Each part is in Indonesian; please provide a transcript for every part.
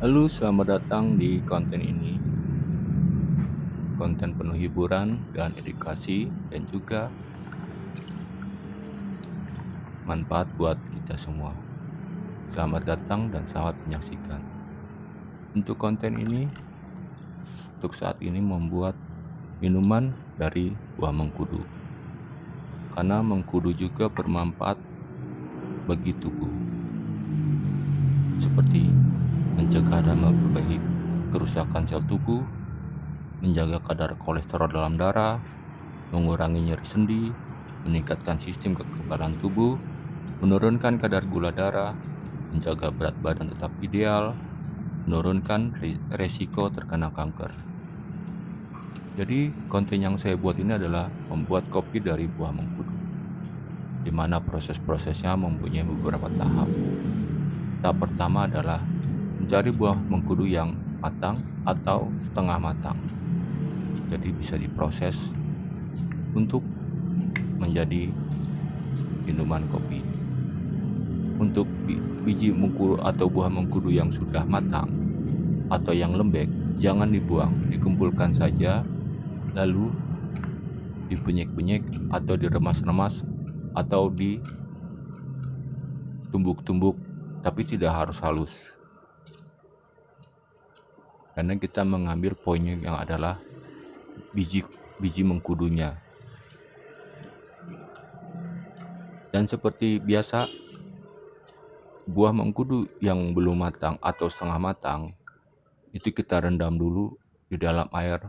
Halo, selamat datang di konten ini. Konten penuh hiburan dan edukasi dan juga manfaat buat kita semua. Selamat datang dan selamat menyaksikan. Untuk konten ini, untuk saat ini membuat minuman dari buah mengkudu. Karena mengkudu juga bermanfaat bagi tubuh. Seperti mencegah dan memperbaiki kerusakan sel tubuh, menjaga kadar kolesterol dalam darah, mengurangi nyeri sendi, meningkatkan sistem kekebalan tubuh, menurunkan kadar gula darah, menjaga berat badan tetap ideal, menurunkan resiko terkena kanker. Jadi konten yang saya buat ini adalah membuat kopi dari buah mengkudu, di mana proses-prosesnya mempunyai beberapa tahap. Tahap pertama adalah mencari buah mengkudu yang matang atau setengah matang. Jadi bisa diproses untuk menjadi minuman kopi. Untuk biji mengkudu atau buah mengkudu yang sudah matang atau yang lembek, jangan dibuang, dikumpulkan saja, lalu dipenyek-penyek atau diremas-remas atau ditumbuk-tumbuk, tapi tidak harus halus. Karena kita mengambil poinnya yang adalah biji mengkudunya. Dan seperti biasa, buah mengkudu yang belum matang atau setengah matang itu kita rendam dulu di dalam air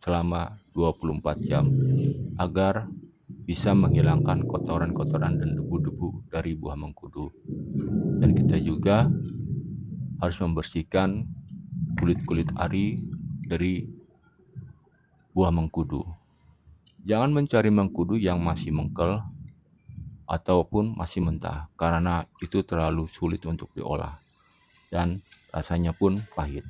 selama 24 jam agar bisa menghilangkan kotoran-kotoran dan debu-debu dari buah mengkudu. Dan kita juga harus membersihkan kulit-kulit ari dari buah mengkudu. Jangan mencari mengkudu yang masih mengkel ataupun masih mentah, karena itu terlalu sulit untuk diolah dan rasanya pun pahit.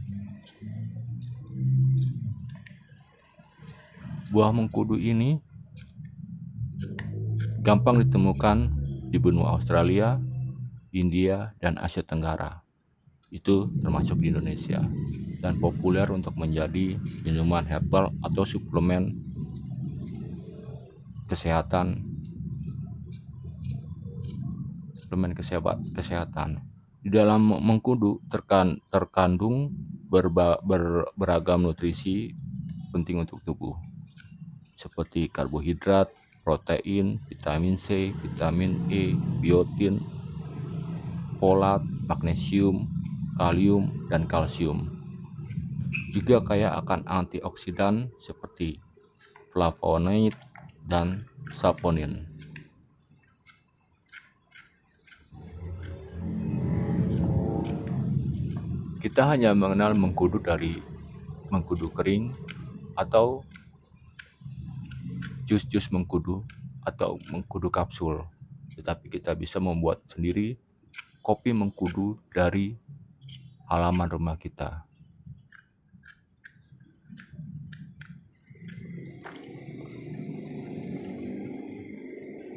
Buah mengkudu ini gampang ditemukan di benua Australia, India, dan Asia Tenggara. Itu termasuk di Indonesia, dan populer untuk menjadi minuman herbal atau suplemen kesehatan. Di dalam mengkudu terkandung beragam nutrisi penting untuk tubuh, seperti karbohidrat, protein, vitamin C, vitamin E, biotin, folat, magnesium, kalium, dan kalsium. Juga kaya akan antioksidan seperti flavonoid dan saponin. Kita hanya mengenal mengkudu dari mengkudu kering atau jus mengkudu atau mengkudu kapsul, tetapi kita bisa membuat sendiri kopi mengkudu dari halaman rumah kita.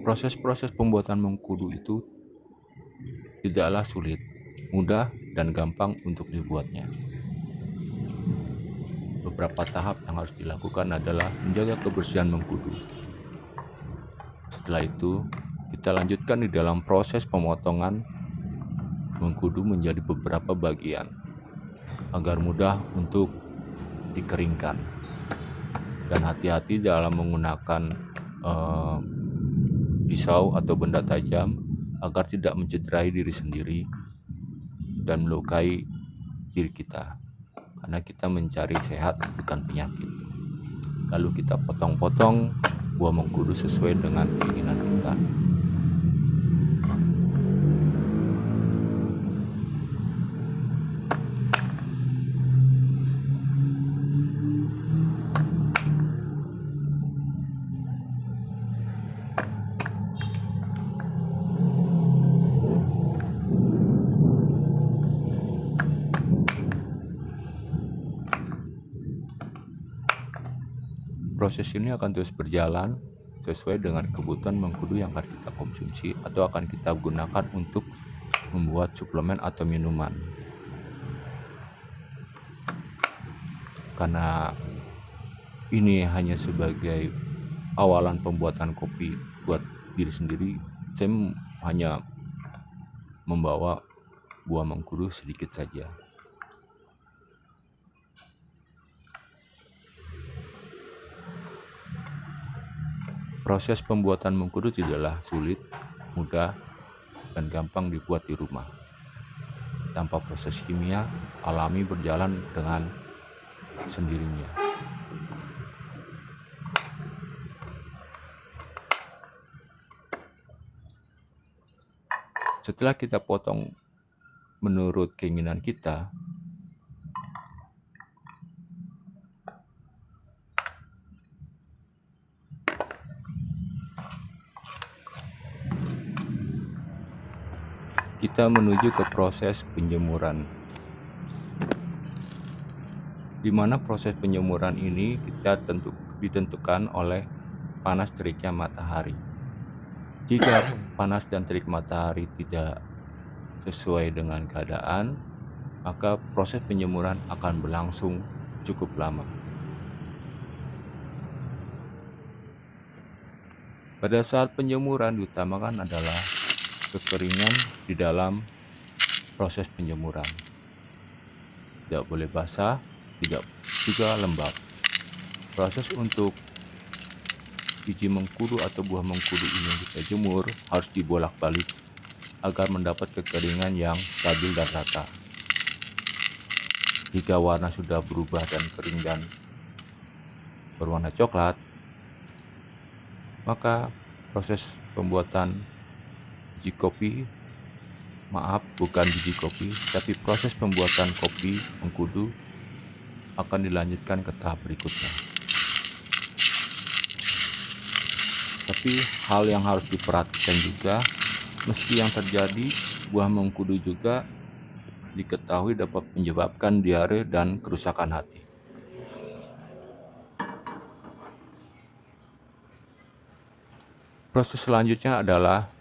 Proses-proses pembuatan mengkudu itu tidaklah sulit, mudah dan gampang untuk dibuatnya. Beberapa tahap yang harus dilakukan adalah menjaga kebersihan mengkudu. Setelah itu, kita lanjutkan di dalam proses pemotongan mengkudu menjadi beberapa bagian agar mudah untuk dikeringkan. Dan hati-hati dalam menggunakan pisau atau benda tajam agar tidak mencederai diri sendiri dan melukai diri kita, karena kita mencari sehat bukan penyakit. Lalu kita potong-potong buah mengkudu sesuai dengan keinginan kita. Proses ini akan terus berjalan sesuai dengan kebutuhan mengkudu yang akan kita konsumsi atau akan kita gunakan untuk membuat suplemen atau minuman. karena ini hanya sebagai awalan pembuatan kopi buat diri sendiri, saya hanya membawa buah mengkudu sedikit saja. Proses pembuatan mengkudu tidaklah sulit, mudah, dan gampang dibuat di rumah. Tanpa proses kimia, alami berjalan dengan sendirinya. Setelah kita potong menurut keinginan kita, kita menuju ke proses penjemuran. Di mana proses penjemuran ini ditentukan oleh panas teriknya matahari. Jika panas dan terik matahari tidak sesuai dengan keadaan, maka proses penjemuran akan berlangsung cukup lama. Pada saat penjemuran diutamakan adalah kekeringan di dalam proses penjemuran. Tidak boleh basah, tidak juga lembab. Proses untuk biji mengkudu atau buah mengkudu ini yang kita jemur harus dibolak-balik agar mendapat kekeringan yang stabil dan rata. Jika warna sudah berubah dan kering dan berwarna coklat, maka proses pembuatan tapi proses pembuatan kopi mengkudu akan dilanjutkan ke tahap berikutnya. Tapi hal yang harus diperhatikan juga, meski yang terjadi buah mengkudu juga diketahui dapat menyebabkan diare dan kerusakan hati. Proses selanjutnya adalah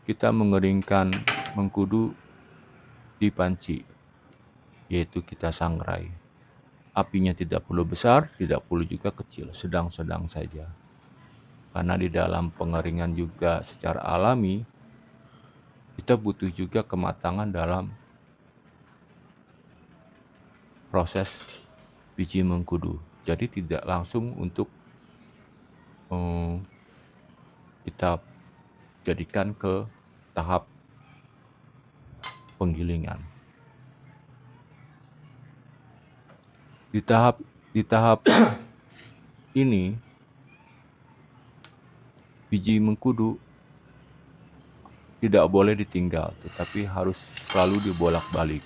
kita mengeringkan mengkudu di panci, yaitu kita sangrai. Apinya tidak perlu besar, tidak perlu juga kecil, sedang-sedang saja. Karena di dalam pengeringan juga secara alami, kita butuh juga kematangan dalam proses biji mengkudu. Jadi tidak langsung untuk kita jadikan ke tahap penggilingan. Di tahap ini biji mengkudu tidak boleh ditinggal, tetapi harus selalu dibolak-balik.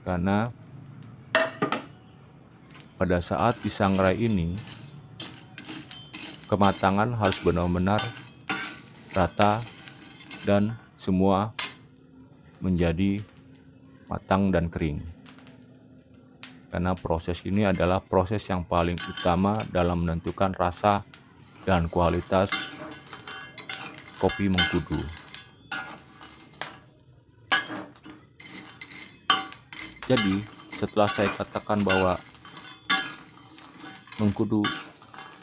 Karena pada saat disangrai ini, kematangan harus benar-benar rata dan semua menjadi matang dan kering. Karena proses ini adalah proses yang paling utama dalam menentukan rasa dan kualitas kopi mengkudu. Jadi, setelah saya katakan bahwa mengkudu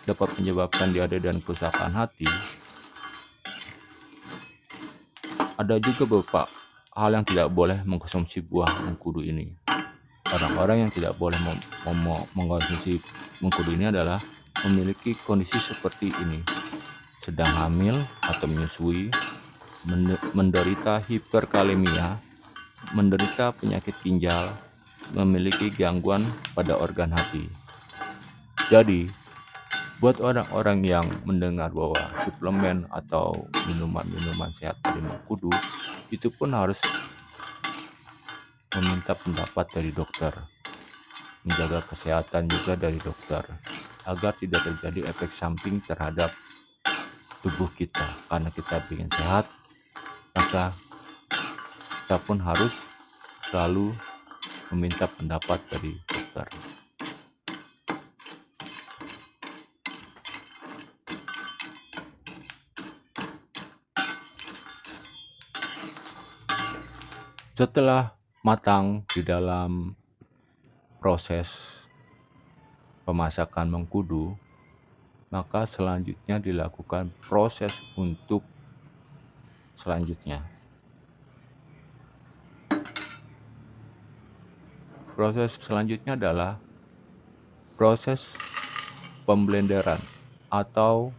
dapat menyebabkan diare dan kerusakan hati, ada juga beberapa hal yang tidak boleh mengkonsumsi buah mengkudu ini. Orang-orang yang tidak boleh mengkonsumsi mengkudu ini adalah memiliki kondisi seperti ini: sedang hamil atau menyusui, menderita hiperkalemia, menderita penyakit ginjal, memiliki gangguan pada organ hati. Jadi, buat orang-orang yang mendengar bahwa suplemen atau minuman-minuman sehat dari mengkudu, itu pun harus meminta pendapat dari dokter, menjaga kesehatan juga dari dokter, agar tidak terjadi efek samping terhadap tubuh kita. Karena kita ingin sehat, maka kita pun harus selalu meminta pendapat dari dokter. Setelah matang di dalam proses pemasakan mengkudu, maka selanjutnya dilakukan proses untuk selanjutnya. Proses selanjutnya adalah proses pemblenderan atau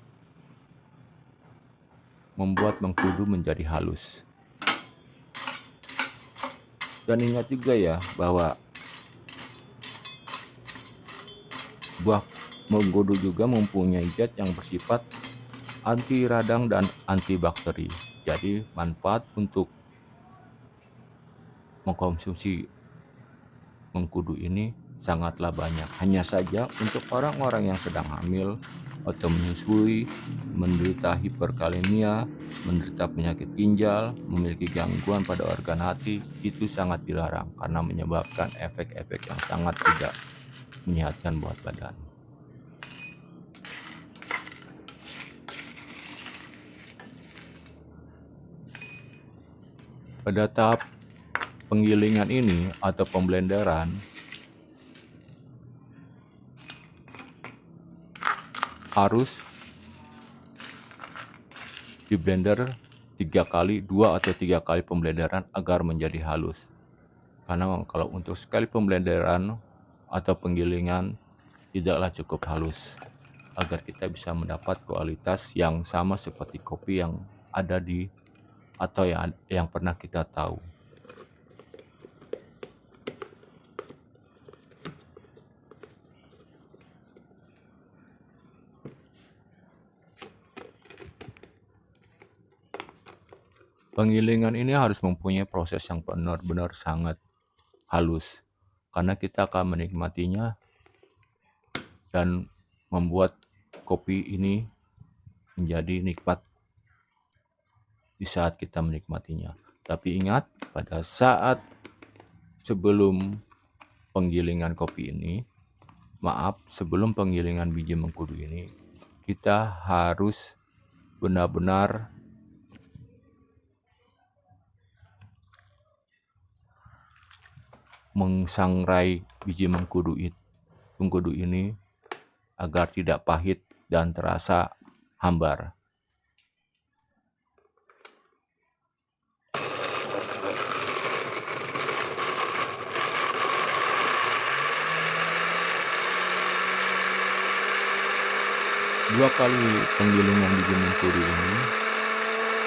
membuat mengkudu menjadi halus. Dan ingat juga ya bahwa buah mengkudu juga mempunyai zat yang bersifat anti radang dan antibakteri. Jadi manfaat untuk mengkonsumsi mengkudu ini sangatlah banyak. Hanya saja untuk orang-orang yang sedang hamil atau menyusui, menderita hiperkalemia, menderita penyakit ginjal, memiliki gangguan pada organ hati, itu sangat dilarang karena menyebabkan efek-efek yang sangat tidak menyehatkan buat badan. Pada tahap penggilingan ini atau pemblenderan, harus di blender 2 atau 3 kali pemblenderan agar menjadi halus. Karena kalau untuk sekali pemblenderan atau penggilingan tidaklah cukup halus agar kita bisa mendapat kualitas yang sama seperti kopi yang ada di atau yang pernah kita tahu. Penggilingan ini harus mempunyai proses yang benar-benar sangat halus karena kita akan menikmatinya dan membuat kopi ini menjadi nikmat di saat kita menikmatinya. Tapi ingat, pada saat sebelum penggilingan kopi ini, sebelum penggilingan biji mengkudu ini, kita harus benar-benar mengsangrai biji mengkudu ini agar tidak pahit dan terasa hambar. Dua kali penggilingan biji mengkudu ini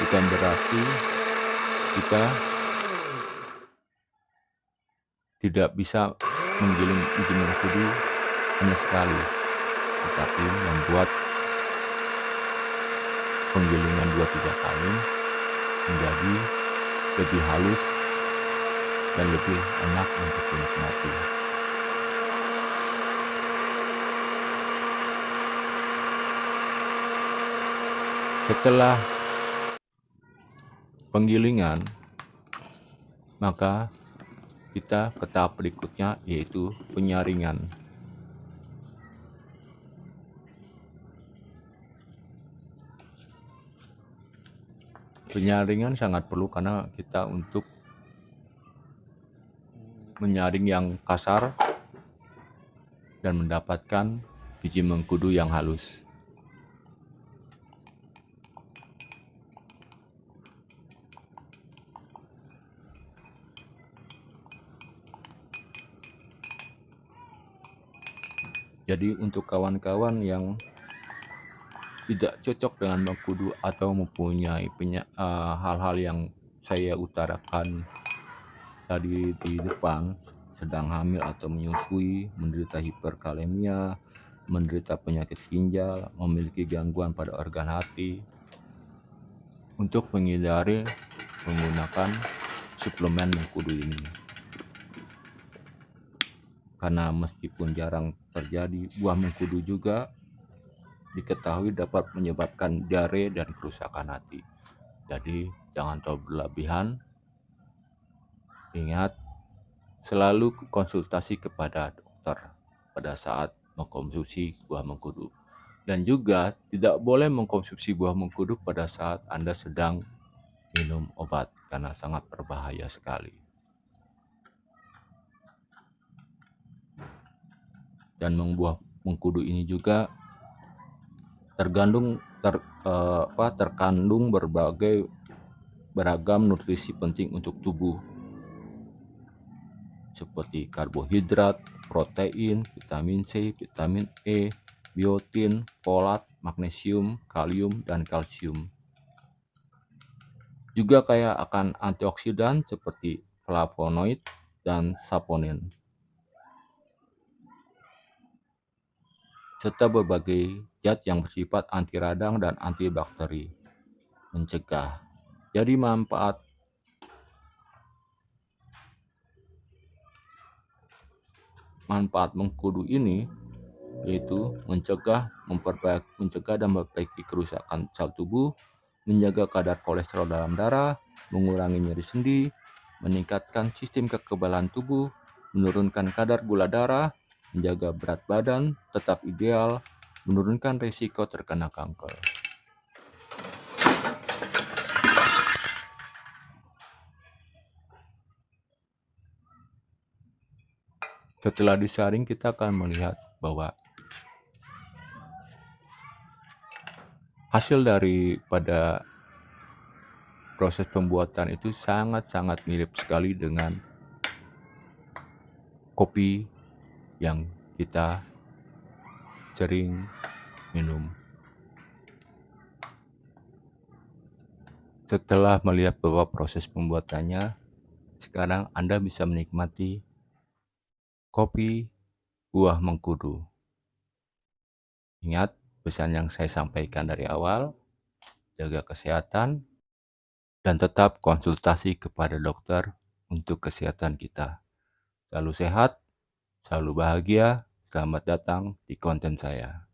bukan berarti kita tidak bisa menggiling biji mengkudu hanya sekali, tetapi membuat penggilingan 2-3 kali menjadi lebih halus dan lebih enak untuk dinikmati. Setelah penggilingan, maka kita ke tahap berikutnya, yaitu penyaringan. Penyaringan sangat perlu karena kita untuk menyaring yang kasar dan mendapatkan biji mengkudu yang halus. Jadi untuk kawan-kawan yang tidak cocok dengan mengkudu atau mempunyai hal-hal yang saya utarakan tadi di depan, sedang hamil atau menyusui, menderita hiperkalemia, menderita penyakit ginjal, memiliki gangguan pada organ hati, untuk menghindari menggunakan suplemen mengkudu ini. Karena meskipun jarang terjadi, buah mengkudu juga diketahui dapat menyebabkan diare dan kerusakan hati. Jadi jangan terlalu berlebihan. Ingat, selalu konsultasi kepada dokter pada saat mengkonsumsi buah mengkudu. Dan juga tidak boleh mengkonsumsi buah mengkudu pada saat Anda sedang minum obat karena sangat berbahaya sekali. Dan buah mengkudu ini juga terkandung beragam nutrisi penting untuk tubuh, seperti karbohidrat, protein, vitamin C, vitamin E, biotin, folat, magnesium, kalium, dan kalsium. Juga kaya akan antioksidan seperti flavonoid dan saponin, serta berbagai zat yang bersifat anti radang dan antibakteri, mencegah. Jadi manfaat mengkudu ini yaitu mencegah dan memperbaiki kerusakan sel tubuh, menjaga kadar kolesterol dalam darah, mengurangi nyeri sendi, meningkatkan sistem kekebalan tubuh, menurunkan kadar gula darah, menjaga berat badan tetap ideal, menurunkan risiko terkena kanker. Setelah disaring, kita akan melihat bahwa hasil daripada proses pembuatan itu sangat-sangat mirip sekali dengan kopi yang kita sering minum. Setelah melihat bahwa proses pembuatannya, sekarang Anda bisa menikmati kopi buah mengkudu. Ingat pesan yang saya sampaikan dari awal, jaga kesehatan, dan tetap konsultasi kepada dokter untuk kesehatan kita. Selalu sehat, selalu bahagia. Selamat datang di konten saya.